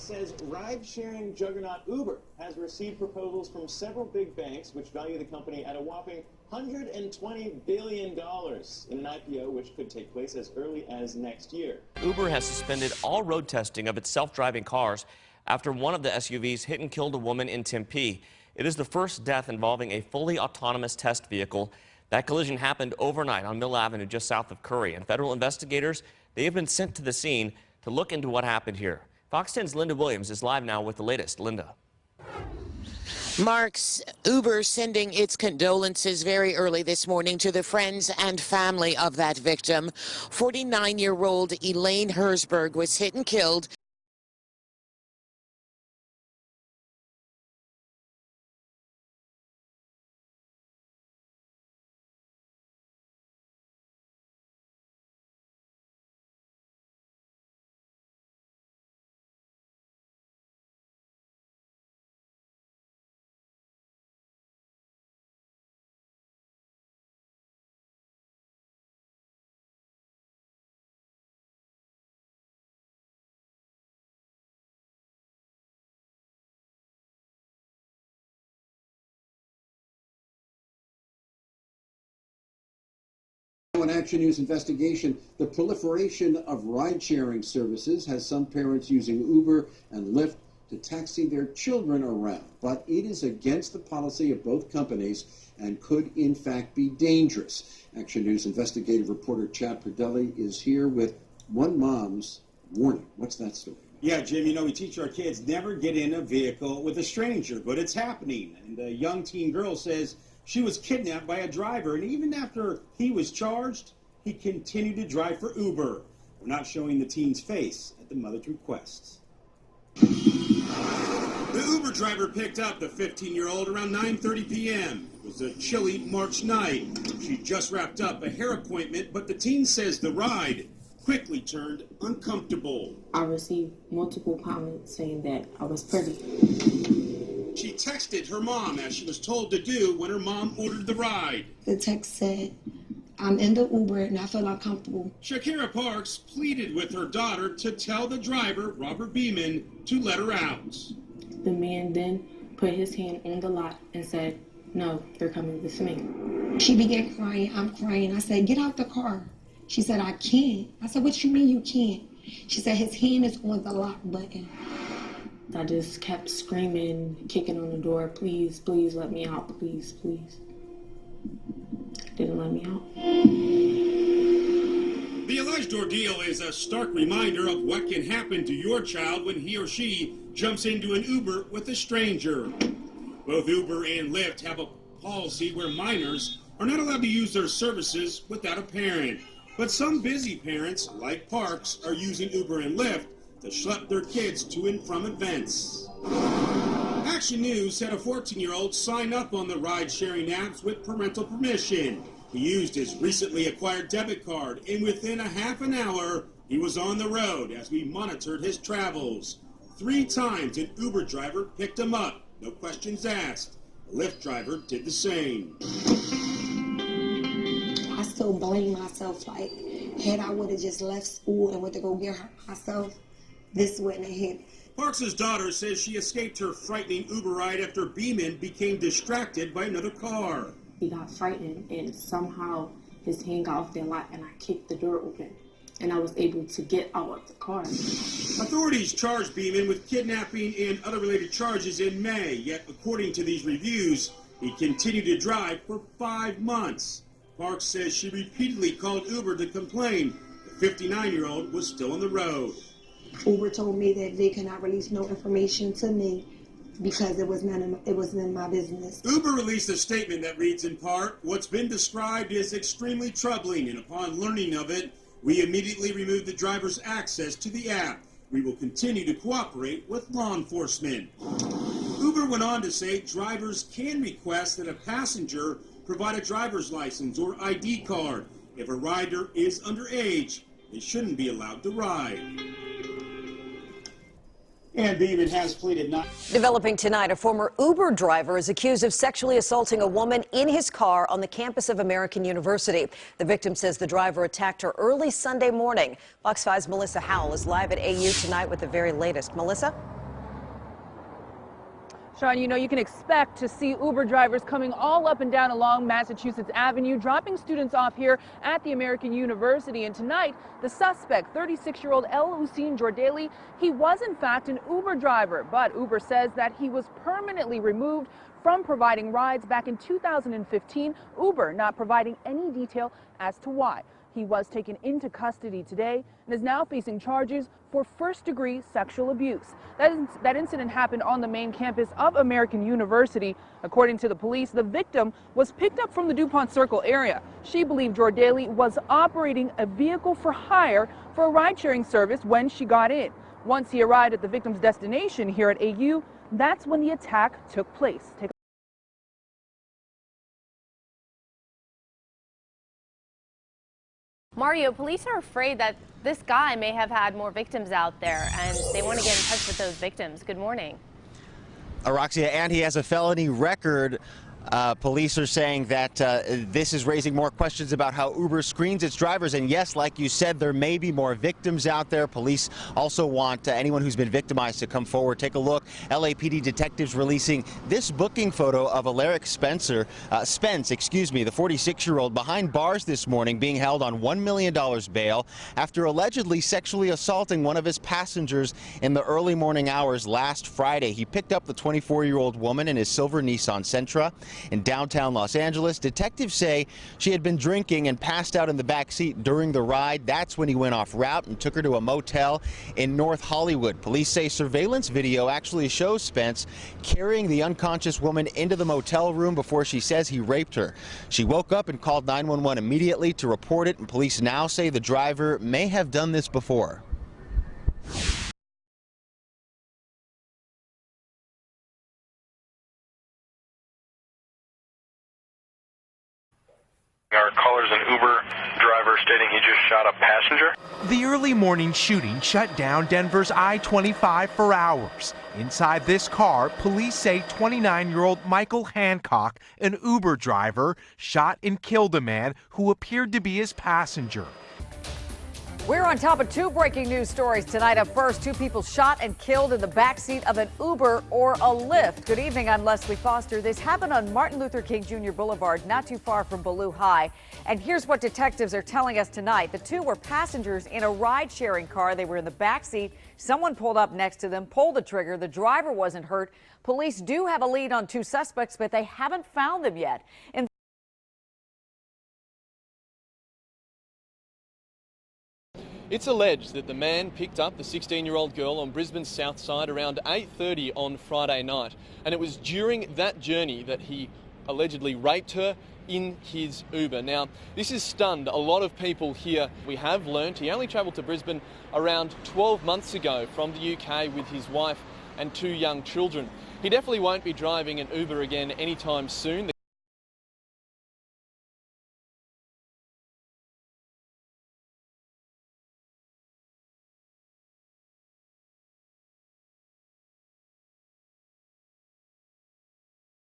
says ride-sharing juggernaut Uber has received proposals from several big banks which value the company at a whopping $120 billion in an IPO which could take place as early as next year. Uber has suspended all road testing of its self-driving cars after one of the SUVs hit and killed a woman in Tempe. It is the first death involving a fully autonomous test vehicle. That collision happened overnight on Mill Avenue just south of Curry, and federal investigators, they have been sent to the scene to look into what happened here. Fox 10's Linda Williams is live now with the latest. Linda. Mark's Uber sending its condolences very early this morning to the friends and family of that victim. 49-year-old Elaine Herzberg was hit and killed. An Action News investigation, the proliferation of ride-sharing services has some parents using Uber and Lyft to taxi their children around. But it is against the policy of both companies and could, in fact, be dangerous. Action News investigative reporter Chad Perdelli is here with one mom's warning. What's that story? Yeah, Jim, you know, we teach our kids never get in a vehicle with a stranger, but it's happening. And a young teen girl says she was kidnapped by a driver, and even after he was charged, he continued to drive for Uber. We're not showing the teen's face at the mother's request. The Uber driver picked up the 15-year-old around 9:30 p.m. It was a chilly March night. She just wrapped up a hair appointment, but the teen says the ride quickly turned uncomfortable. I received multiple comments saying that I was pretty. She texted her mom as she was told to do when her mom ordered the ride. The text said, "I'm in the Uber and I feel uncomfortable." Shakira Parks pleaded with her daughter to tell the driver, Robert Beeman, to let her out. The man then put his hand on the lock and said, "No, you're coming with me." She began crying. I'm crying. I said, "Get out the car." She said, "I can't." I said, "What you mean you can't?" She said, "His hand is on the lock button." I just kept screaming, kicking on the door, "Please, please let me out, please, please." Didn't let me out. The alleged ordeal is a stark reminder of what can happen to your child when he or she jumps into an Uber with a stranger. Both Uber and Lyft have a policy where minors are not allowed to use their services without a parent. But some busy parents, like Parks, are using Uber and Lyft to schlep their kids to and from events. Action News said a 14-year-old signed up on the ride-sharing apps with parental permission. He used his recently acquired debit card, and within a half an hour, he was on the road as we monitored his travels. 3 times an Uber driver picked him up, no questions asked. A Lyft driver did the same. I still blame myself, like, had I would have just left school and went to go get her myself, this wouldn't have happened. Parks' daughter says she escaped her frightening Uber ride after Beeman became distracted by another car. He got frightened and somehow his hand got off the lock and I kicked the door open and I was able to get out of the car. Authorities charged Beeman with kidnapping and other related charges in May, yet according to these reviews, he continued to drive for 5 months. Parks says she repeatedly called Uber to complain. The 59-year-old was still on the road. Uber told me that they could not release no information to me because it wasn't in my business. Uber released a statement that reads in part, "What's been described as extremely troubling, and upon learning of it, we immediately removed the driver's access to the app. We will continue to cooperate with law enforcement." Uber went on to say drivers can request that a passenger provide a driver's license or ID card. If a rider is underage, they shouldn't be allowed to ride. And Beeman has pleaded not. Developing tonight, a former Uber driver is accused of sexually assaulting a woman in his car on the campus of American University. The victim says the driver attacked her early Sunday morning. Fox 5's Melissa Howell is live at AU tonight with the very latest. Melissa? Sean, you know, you can expect to see Uber drivers coming all up and down along Massachusetts Avenue, dropping students off here at the American University. And tonight, the suspect, 36-year-old El Hussein Jordali, he was in fact an Uber driver, but Uber says that he was permanently removed from providing rides back in 2015, Uber not providing any detail as to why. He was taken into custody today and is now facing charges for first-degree sexual abuse. That incident happened on the main campus of American University. According to the police, the victim was picked up from the DuPont Circle area. She believed Jordali was operating a vehicle for hire for a ride-sharing service when she got in. Once he arrived at the victim's destination here at AU, that's when the attack took place. Mario, police are afraid that this guy may have had more victims out there, and they want to get in touch with those victims. Good morning. Araxia, and he has a felony record. Police are saying that this is raising more questions about how Uber screens its drivers. And yes, like you said, there may be more victims out there. Police also want anyone who's been victimized to come forward. Take a look. LAPD detectives releasing this booking photo of Alaric Spence, the 46-year-old, behind bars this morning, being held on $1 million bail after allegedly sexually assaulting one of his passengers in the early morning hours last Friday. He picked up the 24-year-old woman in his silver Nissan Sentra in downtown Los Angeles. Detectives say she had been drinking and passed out in the back seat during the ride. That's when he went off route and took her to a motel in North Hollywood. Police say surveillance video actually shows Spence carrying the unconscious woman into the motel room before she says he raped her. She woke up and called 911 immediately to report it, and police now say the driver may have done this before. Our caller's an Uber driver stating he just shot a passenger. The early morning shooting shut down Denver's I-25 for hours. Inside this car, police say 29-year-old Michael Hancock, an Uber driver, shot and killed a man who appeared to be his passenger. We're on top of two breaking news stories tonight. Up first, two people shot and killed in the backseat of an Uber or a Lyft. Good evening, I'm Leslie Foster. This happened on Martin Luther King Jr. Boulevard, not too far from Ballou High. And here's what detectives are telling us tonight. The two were passengers in a ride-sharing car. They were in the backseat. Someone pulled up next to them, pulled the trigger. The driver wasn't hurt. Police do have a lead on two suspects, but they haven't found them yet. It's alleged that the man picked up the 16-year-old girl on Brisbane's south side around 8:30 on Friday night. And it was during that journey that he allegedly raped her in his Uber. Now, this has stunned a lot of people here. We have learnt he only travelled to Brisbane around 12 months ago from the UK with his wife and two young children. He definitely won't be driving an Uber again anytime soon.